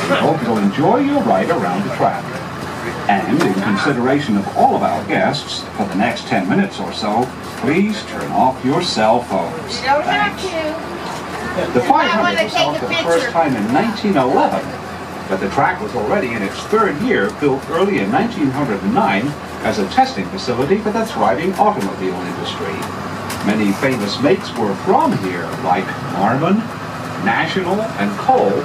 We hope you'll enjoy your ride around the track. And in consideration of all of our guests, for the next 10 minutes or so, please turn off your cell phones. You don't have to. The 500 was held for the first time in 1911, but the track was already in its third year, built early in 1909 as a testing facility for the thriving automobile industry. Many famous makes were from here, like Marmon, National, and Cole,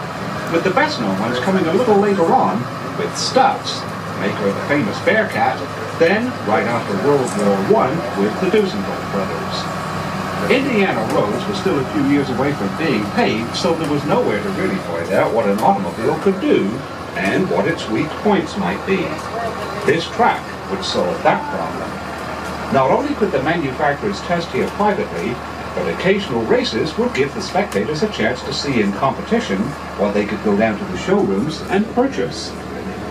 with the best known ones coming a little later on with Stutz, maker of the famous Bearcat, then, right after World War I, with the Duesengold brothers. Indiana roads were still a few years away from being paved, so there was nowhere to really find out what an automobile could do and what its weak points might be. This track would solve that problem. Not only could the manufacturers test here privately, but occasional races would give the spectators a chance to see in competition what they could go down to the showrooms and purchase.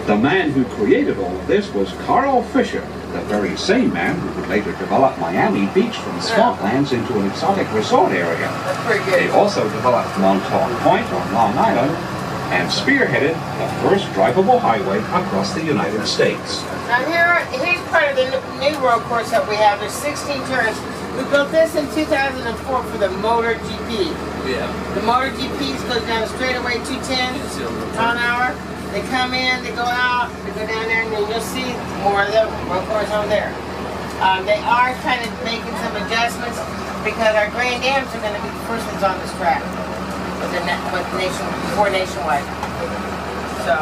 The man who created all of this was Carl Fisher, the very same man who would later develop Miami Beach from swamplands into an exotic resort area. That's pretty good. They also developed Montauk Point on Long Island and spearheaded the first drivable highway across the United States. Now here's part of the new road course that we have. There's 16 turns. We built this in 2004 for the Motor GP. Yeah. The Motor GPs goes down the straightaway 210 mile an hour. They come in, they go out, they go down there, and then you'll see more of the road course over there. They are kind of making some adjustments because our Grand Dams are going to be the first ones on this track before Nationwide. So,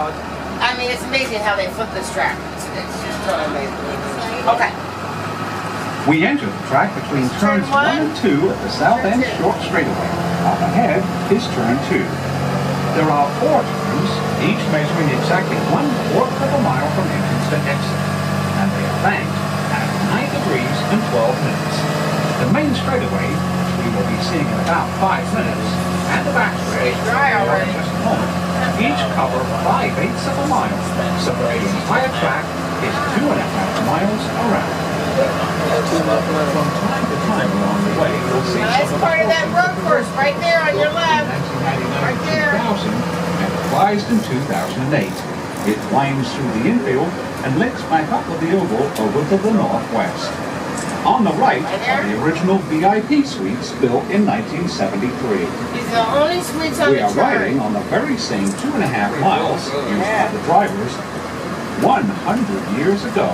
I mean, it's amazing how they flip this track. It's just totally amazing. Okay. We enter the track between turns 1 and 2 at the south end short straightaway. Up ahead is turn 2. There are 4 turns, each measuring exactly 1/4 of a mile from entrance to exit, and they are banked at 9 degrees and 12 minutes. The main straightaway, which we will be seeing in about 5 minutes, and the back stretch, in just a moment, each cover 5/8 of a mile, so the entire track is 2.5 miles around. From time to time along the way, you'll see that's part of that road course right there on your left. Right there. And revised in 2008. It winds through the infield and links back up with the oval over to the northwest. On the right are the original VIP suites built in 1973. These are the only suites on the We are riding on the very same 2.5 miles used by the drivers 100 years ago.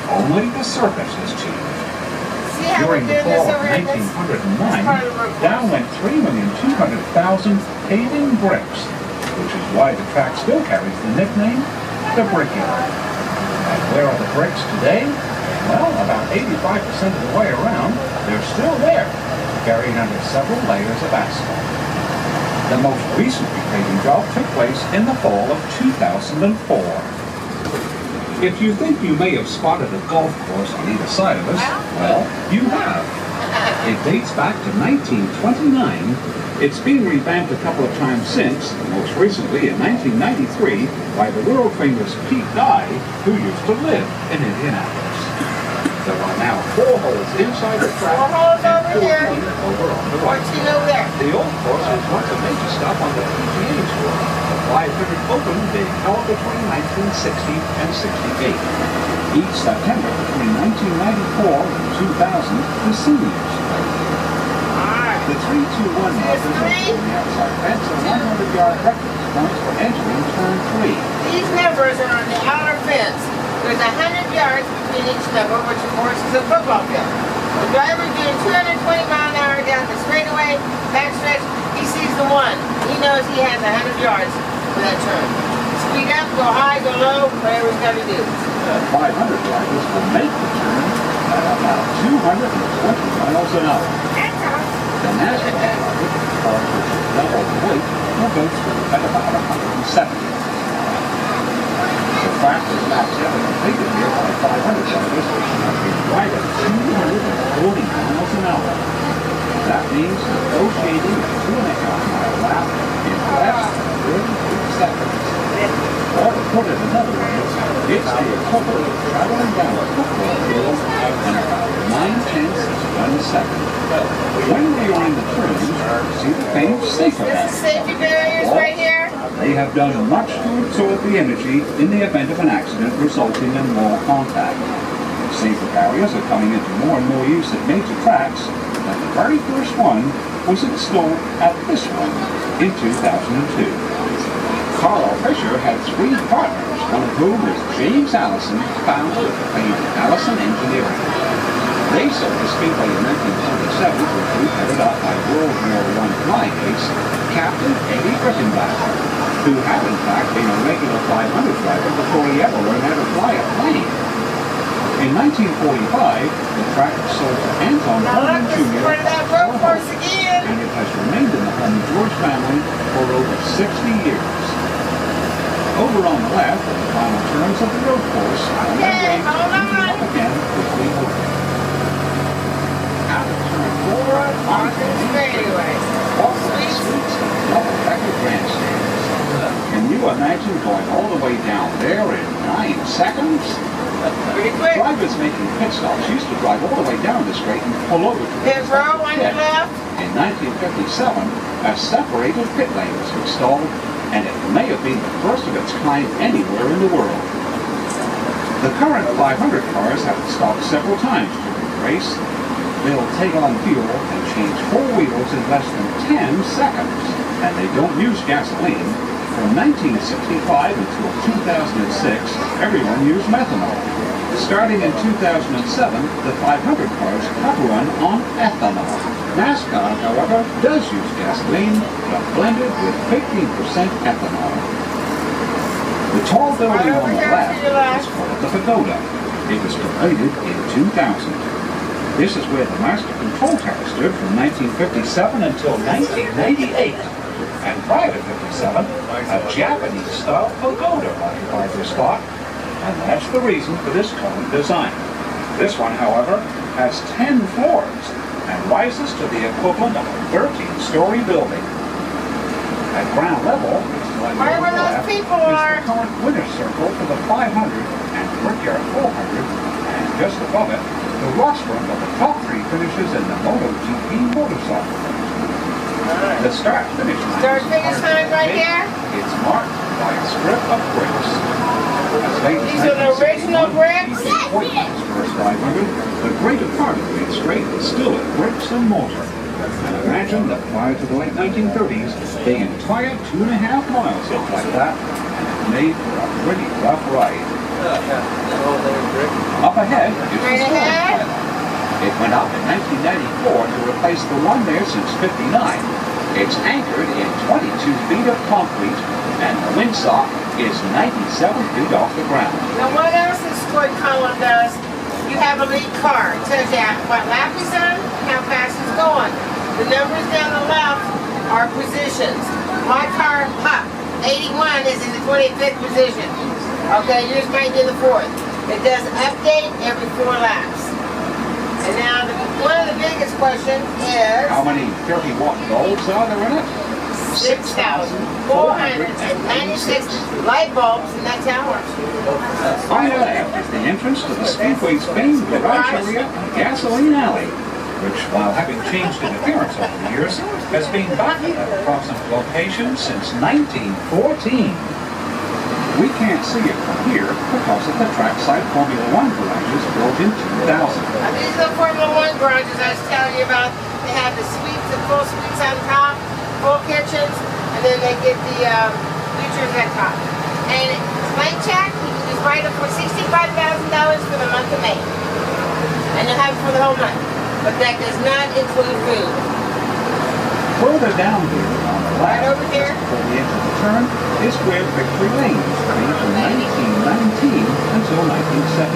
Only the surface has changed. During the fall of 1909, down went 3,200,000 paving bricks, which is why the track still carries the nickname, the Brickyard. And where are the bricks today? Well, about 85% of the way around, they're still there, buried under several layers of asphalt. The most recent repaving job took place in the fall of 2004. If you think you may have spotted a golf course on either side of us, well, you have. It dates back to 1929. It's been revamped a couple of times since, most recently in 1993 by the world-famous Pete Dye, who used to live in Indianapolis. There are now 4 holes inside the track 4 holes over here. Over on the right. What's over there? The old course was once a major stop on the PGA Tour. The 500 Open being held between 1960 and 68. Each September between 1994 and 2000, the seniors played. The 3-2-1 markers on the outside fence are 100-yard reference points for entering turn 3. These numbers are on the outer fence. There's 100 yards between each number, which of course is a football field. The driver doing 220 mile an hour down the straightaway, backstretch, he sees the 1. He knows he has 100 yards for that turn. Speed up, go high, go low, whatever he's got to do. The 500 drivers will make the turn at about 220 miles an hour. The NASCAR driver, the car which is double the weight, will go through at about 170. The fastest laps ever completed here by 500 drivers is right at 240 miles an hour. That means negotiating a 2.5-mile lap in less than 38 seconds. Or to put it another way, it's the equivalent of traveling down a football field in about 9/10 of 1 second. When we are in the turns, see the famed safety barriers. This is safety barriers right here. They have done much to absorb the energy in the event of an accident, resulting in more contact. Safer barriers are coming into more and more use at major tracks, and the very first one was installed at this one in 2002. Carl Fisher had 3 partners, one of whom was James Allison, founder of the famed Allison Engineering. They sold the Speedway in 1927 to a group headed up by World War I flying ace Captain Eddie Rickenbacker, who had in fact been a regular 500 driver before he ever learned how to fly a plane. In 1945, the track was sold to Anton Coleman Jr. and it has remained in the Holman George family for over 60 years. Over on the left are the final turns of the road course, and then up again quickly over. Out of turn 4 on the straightaway. Double-decker grandstands. Can you imagine going all the way down there in 9 seconds? Pretty quick. Drivers making pit stops used to drive all the way down the straight and pull over to pit row on your left. In 1957, a separated pit lane was installed, and it may have been the first of its kind anywhere in the world. The current 500 cars have to stop several times during the race. They'll take on fuel and change 4 wheels in less than 10 seconds, and they don't use gasoline. From 1965 until 2006, everyone used methanol. Starting in 2007, the 500 cars have run on ethanol. NASCAR, however, does use gasoline, but blended with 15% ethanol. The tall building on the left is called the Pagoda. It was completed in 2000. This is where the Master Control Tower stood from 1957 until 1988. And prior to 57, a Japanese-style pagoda occupied this spot, and that's the reason for this current design. This one, however, has 10 floors and rises to the equivalent of a 13-story building. At ground level, where those people are, is the current winner's circle for the 500 and Brickyard 400, and just above it, the rostrum of the top 3 finishes in the MotoGP motorcycle. The start-finish line right here? It's marked by a strip of bricks. These are the original bricks? First 500, the greater part of the straight is still in bricks and mortar. And imagine that prior to the late 1930s, the entire 2.5 miles looked like that, and it made for a pretty rough ride. Up ahead is the storage pylon. It went up in 1994 to replace the one there since '59. It's anchored in 22 feet of concrete, and the windsock is 97 feet off the ground. Now what else this squad column does, you have a lead car. It tells you what lap he's on, how fast he's going. The numbers down the left are positions. My car, 81, is in the 25th position. Okay, yours might be the 4th. It does update every 4 laps. And now, one of the biggest questions is... How many 30-watt bulbs are there in it? 6,496 light bulbs, and that's ours. Finally, is the entrance to the Speedway's famed garage area and gasoline alley, which, while having changed in appearance over the years, has been back at that approximate location since 1914. We can't see it from here because of the trackside Formula 1 garages built in 2000. These are the Formula 1 garages I was telling you about. They have the suites, the full suites on top, full kitchens, and then they get the bleachers at top. And lane check is right up for $65,000 for the month of May. And you'll have it for the whole month. But that does not include food. Further down here, on the left, right over here, before we enter the turn, is where Victory Lane was made from 1919 until 1970.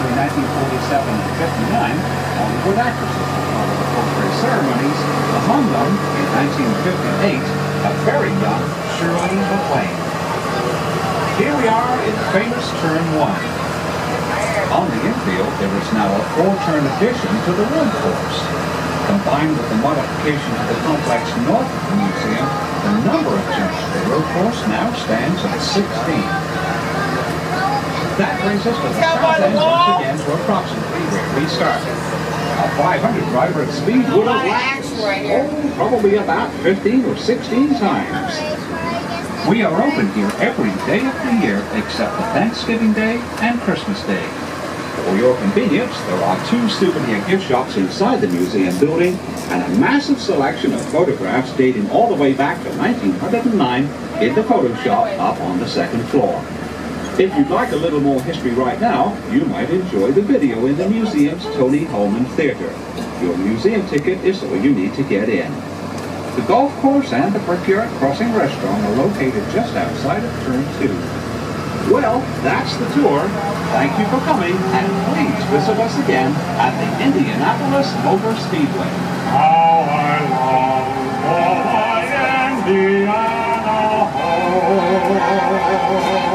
Between 1947 and 59, Hollywood actresses were part of the portrait ceremonies, among them, in 1958, a very young Shirley MacLaine. Here we are in famous Turn 1. On the infield, there is now a 4-turn addition to the road course. Combined with the modification of the complex north of the museum, the number of turns to the road course now stands at 16. That brings us to the south end once again to approximately where we started. A 500 driver at speed would have lapped probably about 15 or 16 times. We are open here every day of the year except for Thanksgiving Day and Christmas Day. For your convenience, there are 2 souvenir gift shops inside the museum building and a massive selection of photographs dating all the way back to 1909 in the photo shop up on the 2nd floor. If you'd like a little more history right now, you might enjoy the video in the museum's Tony Holman Theater. Your museum ticket is all you need to get in. The golf course and the Brickyard Crossing restaurant are located just outside of Turn 2. Well, that's the tour. Thank you for coming, and please visit us again at the Indianapolis Motor Speedway. How I long for my Indiana home.